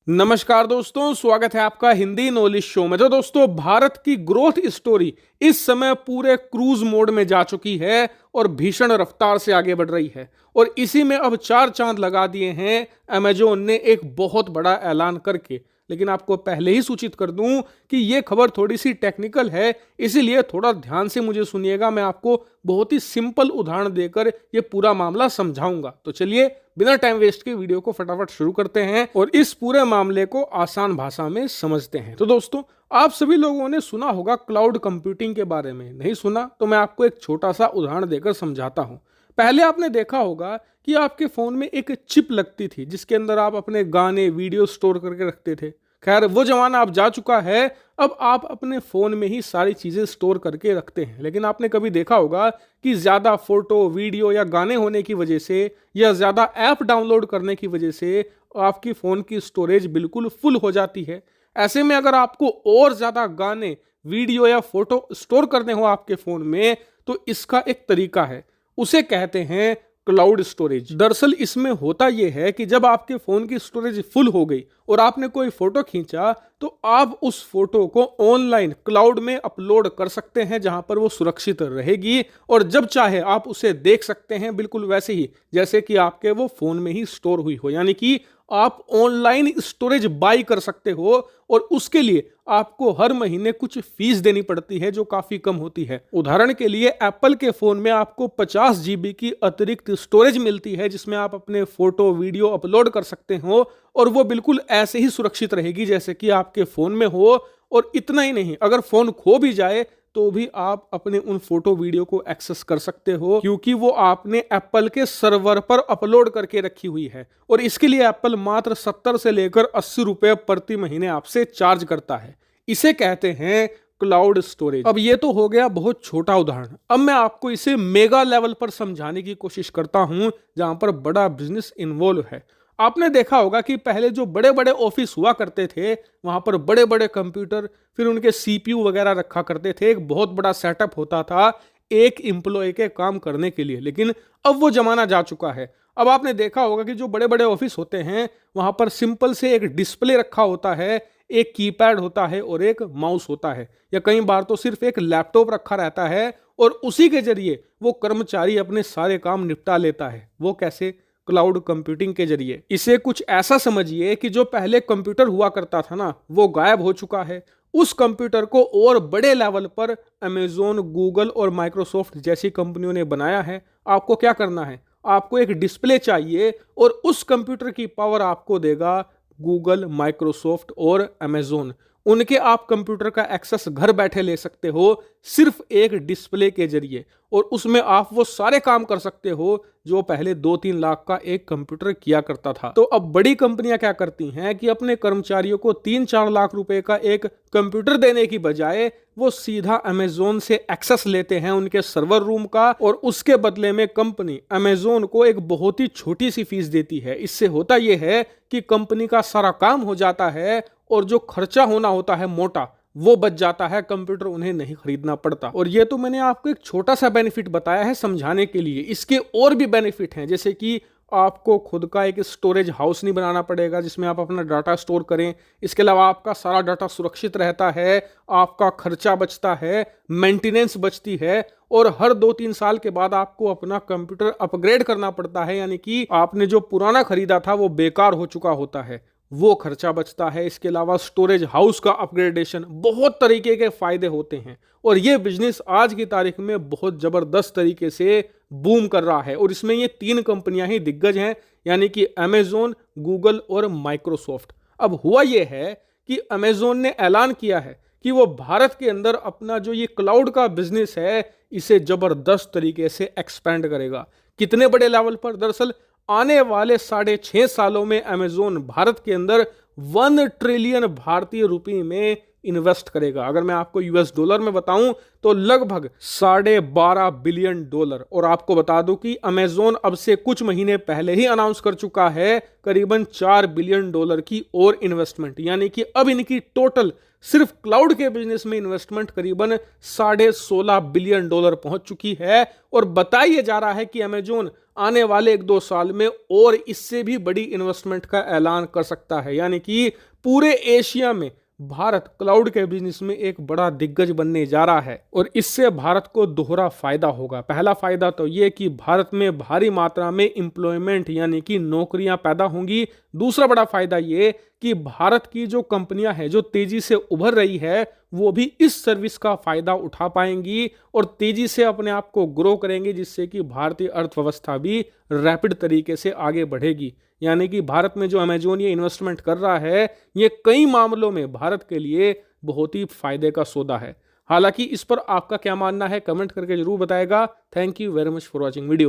नमस्कार दोस्तों, स्वागत है आपका हिंदी नॉलेज शो में। तो दोस्तों, भारत की ग्रोथ स्टोरी इस समय पूरे क्रूज मोड में जा चुकी है और भीषण रफ्तार से आगे बढ़ रही है। और इसी में अब चार चांद लगा दिए हैं अमेजोन ने एक बहुत बड़ा ऐलान करके। लेकिन आपको पहले ही सूचित कर दूं कि ये खबर थोड़ी सी टेक्निकल है, इसीलिए थोड़ा ध्यान से मुझे सुनिएगा। मैं आपको बहुत ही सिंपल उदाहरण देकर ये पूरा मामला समझाऊंगा। तो चलिए बिना टाइम वेस्ट के वीडियो को फटाफट शुरू करते हैं और इस पूरे मामले को आसान भाषा में समझते हैं। तो दोस्तों, आप सभी लोगों ने सुना होगा क्लाउड कंप्यूटिंग के बारे में। नहीं सुना तो मैं आपको एक छोटा सा उदाहरण देकर समझाता हूं। पहले आपने देखा होगा कि आपके फोन में एक चिप लगती थी जिसके अंदर आप अपने गाने वीडियो स्टोर करके रखते थे। खैर, वो जमाना अब जा चुका है। अब आप अपने फोन में ही सारी चीजें स्टोर करके रखते हैं। लेकिन आपने कभी देखा होगा कि ज्यादा फोटो वीडियो या गाने होने की वजह से या ज्यादा ऐप डाउनलोड करने की वजह से आपकी फोन की स्टोरेज बिल्कुल फुल हो जाती है। ऐसे में अगर आपको और ज्यादा गाने वीडियो या फोटो स्टोर करने हो आपके फोन में, तो इसका एक तरीका है, उसे कहते हैं क्लाउड स्टोरेज। दरअसल इसमें होता यह है कि जब आपके फोन की स्टोरेज फुल हो गई और आपने कोई फोटो खींचा, तो आप उस फोटो को ऑनलाइन क्लाउड में अपलोड कर सकते हैं, जहां पर वो सुरक्षित रहेगी और जब चाहे आप उसे देख सकते हैं, बिल्कुल वैसे ही जैसे कि आपके वो फोन में ही स्टोर हुई हो। यानी कि आप ऑनलाइन स्टोरेज बाई कर सकते हो और उसके लिए आपको हर महीने कुछ फीस देनी पड़ती है जो काफी कम होती है। उदाहरण के लिए एप्पल के फोन में आपको 50 GB की अतिरिक्त स्टोरेज मिलती है जिसमें आप अपने फोटो वीडियो अपलोड कर सकते हो और वो बिल्कुल ऐसे ही सुरक्षित रहेगी जैसे कि आपके फोन में हो। और इतना ही नहीं, अगर फोन खो भी जाए तो भी आप अपने उन फोटो वीडियो को एक्सेस कर सकते हो, क्योंकि वो आपने एप्पल के सर्वर पर अपलोड करके रखी हुई है। और इसके लिए एप्पल मात्र 70 से लेकर 80 रुपए प्रति महीने आपसे चार्ज करता है। इसे कहते हैं क्लाउड स्टोरेज। अब ये तो हो गया बहुत छोटा उदाहरण। अब मैं आपको इसे मेगा लेवल पर समझाने की कोशिश करता हूं, जहां पर बड़ा बिजनेस इन्वॉल्व है। आपने देखा होगा कि पहले जो बड़े बड़े ऑफिस हुआ करते थे, वहां पर बड़े बड़े कंप्यूटर, फिर उनके CPU वगैरह रखा करते थे। एक बहुत बड़ा सेटअप होता था एक एम्प्लॉय के काम करने के लिए। लेकिन अब वो जमाना जा चुका है। अब आपने देखा होगा कि जो बड़े बड़े ऑफिस होते हैं, वहां पर सिंपल से एक डिस्प्ले रखा होता है, एक कीपैड होता है और एक माउस होता है, या कई बार तो सिर्फ एक लैपटॉप रखा रहता है और उसी के जरिए वो कर्मचारी अपने सारे काम निपटा लेता है। वो कैसे? क्लाउड कंप्यूटिंग के जरिए। इसे कुछ ऐसा समझिए कि जो पहले कंप्यूटर हुआ करता था ना, वो गायब हो चुका है। उस कंप्यूटर को और बड़े लेवल पर अमेजोन, गूगल और माइक्रोसॉफ्ट जैसी कंपनियों ने बनाया है। आपको क्या करना है? आपको एक डिस्प्ले चाहिए और उस कंप्यूटर की पावर आपको देगा गूगल, माइक्रोसॉफ्ट और अमेजोन। उनके आप कंप्यूटर का एक्सेस घर बैठे ले सकते हो सिर्फ एक डिस्प्ले के जरिए, और उसमें आप वो सारे काम कर सकते हो जो पहले 2-3 लाख का एक कंप्यूटर किया करता था। तो अब बड़ी कंपनियां क्या करती हैं कि अपने कर्मचारियों को 3-4 लाख रुपए का एक कंप्यूटर देने की बजाय वो सीधा अमेजोन से एक्सेस लेते हैं उनके सर्वर रूम का, और उसके बदले में कंपनी अमेजोन को एक बहुत ही छोटी सी फीस देती है। इससे होता यह है कि कंपनी का सारा काम हो जाता है और जो खर्चा होना होता है मोटा, वो बच जाता है। कंप्यूटर उन्हें नहीं खरीदना पड़ता। और ये तो मैंने आपको एक छोटा सा बेनिफिट बताया है समझाने के लिए। इसके और भी बेनिफिट हैं, जैसे कि आपको खुद का एक स्टोरेज हाउस नहीं बनाना पड़ेगा जिसमें आप अपना डाटा स्टोर करें। इसके अलावा आपका सारा डाटा सुरक्षित रहता है, आपका खर्चा बचता है, मेंटेनेंस बचती है, और हर 2-3 साल के बाद आपको अपना कंप्यूटर अपग्रेड करना पड़ता है। यानी कि आपने जो पुराना खरीदा था वो बेकार हो चुका होता है, वो खर्चा बचता है। इसके अलावा स्टोरेज हाउस का अपग्रेडेशन, बहुत तरीके के फायदे होते हैं। और ये बिजनेस आज की तारीख में बहुत जबरदस्त तरीके से बूम कर रहा है। और इसमें ये 3 कंपनियां ही दिग्गज हैं, यानी कि अमेजोन, गूगल और माइक्रोसॉफ्ट। अब हुआ ये है कि अमेजोन ने ऐलान किया है कि वो भारत के अंदर अपना जो ये क्लाउड का बिजनेस है, इसे जबरदस्त तरीके से एक्सपेंड करेगा। कितने बड़े लेवल पर? दरअसल आने वाले 6.5 सालों में अमेजोन भारत के अंदर 1 ट्रिलियन भारतीय रुपए में इन्वेस्ट करेगा। अगर मैं आपको US डॉलर में बताऊं तो लगभग $12.5 बिलियन। और आपको बता दूं कि अमेजोन अब से कुछ महीने पहले ही अनाउंस कर चुका है करीबन $4 बिलियन की और इन्वेस्टमेंट। यानी कि अब इनकी टोटल सिर्फ क्लाउड के बिजनेस में इन्वेस्टमेंट करीबन $16.5 बिलियन पहुंच चुकी है और बताया जा रहा है कि अमेजोन आने वाले 1-2 साल में और इससे भी बड़ी इन्वेस्टमेंट का ऐलान कर सकता है। यानी कि पूरे एशिया में भारत क्लाउड के बिजनेस में एक बड़ा दिग्गज बनने जा रहा है और इससे भारत को दोहरा फायदा होगा। पहला फायदा तो यह कि भारत में भारी मात्रा में एम्प्लॉयमेंट यानी कि नौकरियां पैदा होंगी। दूसरा बड़ा फायदा यह कि भारत की जो कंपनियां हैं जो तेजी से उभर रही है वो भी इस सर्विस का फायदा उठा पाएंगी और तेजी से अपने आप को ग्रो करेंगी, जिससे कि भारतीय अर्थव्यवस्था भी रैपिड तरीके से आगे बढ़ेगी। यानी कि भारत में जो अमेजोन ये इन्वेस्टमेंट कर रहा है ये कई मामलों में भारत के लिए बहुत ही फायदे का सौदा है। हालांकि इस पर आपका क्या मानना है कमेंट करके जरूर बताएगा। Thank you very much for watching video.